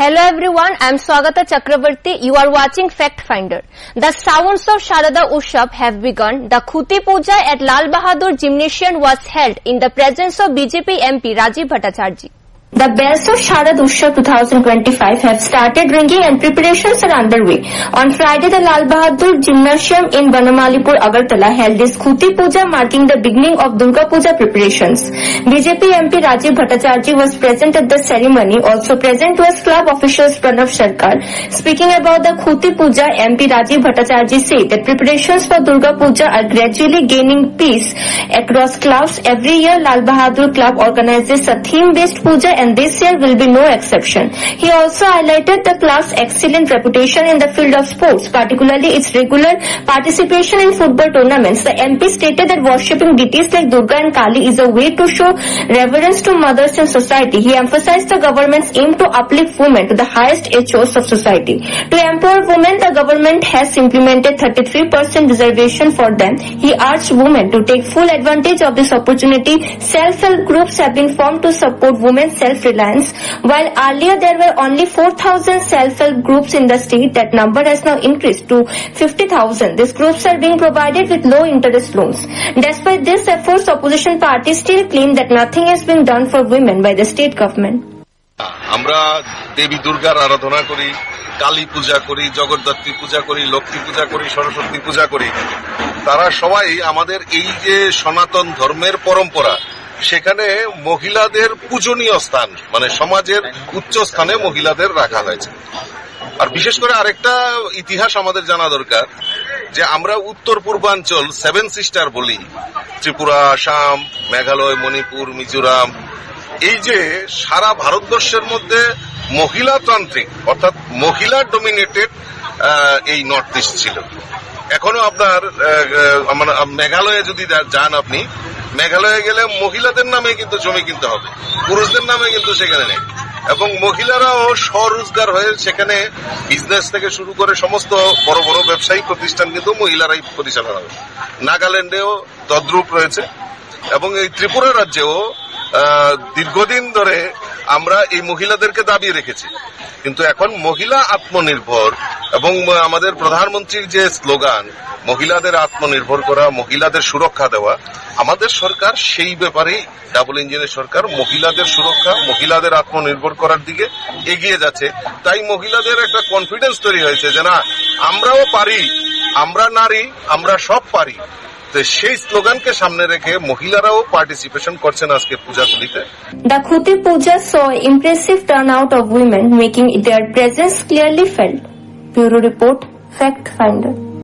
Hello everyone, I am Swagata Chakravarti. You are watching Fact Finder. The sounds of Sharada Utsav have begun. The Khuti Puja at Lal Bahadur Gymnasium was held in the presence of BJP MP Rajiv Bhattacharjee. The bells of Sharad Utsav 2025 have started ringing and preparations are underway. On Friday, the Lal Bahadur Gymnasium in Banamalipur, Agartala held this Khuti Puja marking the beginning of Durga Puja preparations. BJP MP Rajiv Bhattacharjee was present at the ceremony. Also present was club officials Pranav Sarkar. Speaking about the Khuti Puja, MP Rajiv Bhattacharjee said that preparations for Durga Puja are gradually gaining pace across clubs. Every year, Lal Bahadur Club organizes a theme-based puja and this year will be no exception. He also highlighted the club's excellent reputation in the field of sports, particularly its regular participation in football tournaments. The MP stated that worshipping deities like Durga and Kali is a way to show reverence to mothers in society. He emphasized the government's aim to uplift women to the highest echos of society. To empower women, the government has implemented 33% reservation for them. He urged women to take full advantage of this opportunity. Self-help groups have been formed to support women's self-reliance. While earlier there were only 4,000 self-help groups in the state, that number has now increased to 50,000. These groups are being provided with low-interest loans. Despite these efforts, opposition parties still claim that nothing is being done for women by the state government. আমরা দেবী দুর্গার আরাধনা করি, কালী পূজা করি, জগদ্ধাত্রী পূজা করি, লক্ষ্মী পূজা করি, সরস্বতী পূজা করি। তারা সবাই আমাদের এই যে সনাতন ধর্মের পরম্পরা, সেখানে মহিলাদের পূজনীয় স্থান মানে সমাজের উচ্চ স্থানে মহিলাদের রাখা হয়েছে। আর বিশেষ করে আরেকটা ইতিহাস আমাদের জানা দরকার যে আমরা উত্তর পূর্বাঞ্চল 7 সিস্টার বলি, ত্রিপুরা, আসাম, মেঘালয়, মণিপুর, মিজোরাম, এই যে সারা ভারতবর্ষের মধ্যে মহিলাতান্ত্রিক অর্থাৎ মহিলা ডমিনেটেড এই নর্থ ইস্ট ছিল। এখনো আপনার মেঘালয়ে যদি যান, আপনি মেঘালয়ে গেলে মহিলাদের নামে কিন্তু জমি কিনতে হবে, পুরুষদের নামে কিন্তু সেখানে নেই। এবং মহিলারাও স্বরোজগার হয়ে সেখানে বিজনেস থেকে শুরু করে সমস্ত বড় বড় ব্যবসায়িক প্রতিষ্ঠান কিন্তু মহিলারাই পরিচালনা করে। নাগাল্যান্ডেও তদ্রূপ রয়েছে এবং এই ত্রিপুরা রাজ্যেও দীর্ঘদিন ধরে আমরা এই মহিলাদেরকে দাবিয়ে রেখেছি। কিন্তু এখন মহিলা আত্মনির্ভর এবং আমাদের প্রধানমন্ত্রীর যে স্লোগান মহিলাদের আত্মনির্ভর করা, মহিলাদের সুরক্ষা দেওয়া, আমাদের সরকার সেই ব্যাপারে ডাবল ইঞ্জিনের সরকার মহিলাদের সুরক্ষা, মহিলাদের আত্মনির্ভর করার দিকে এগিয়ে যাচ্ছে। তাই মহিলাদের একটা কনফিডেন্স তৈরি হয়েছে যে না, আমরাও পারি, আমরা নারী, আমরা সব পারি। তো সেই স্লোগানকে সামনে রেখে মহিলারাও পার্টিসিপেশন করছেন আজকে পূজাগুলিতে। The Khuti Puja saw impressive turnout of women, making their presence clearly felt. Bureau Report, Fact Finder.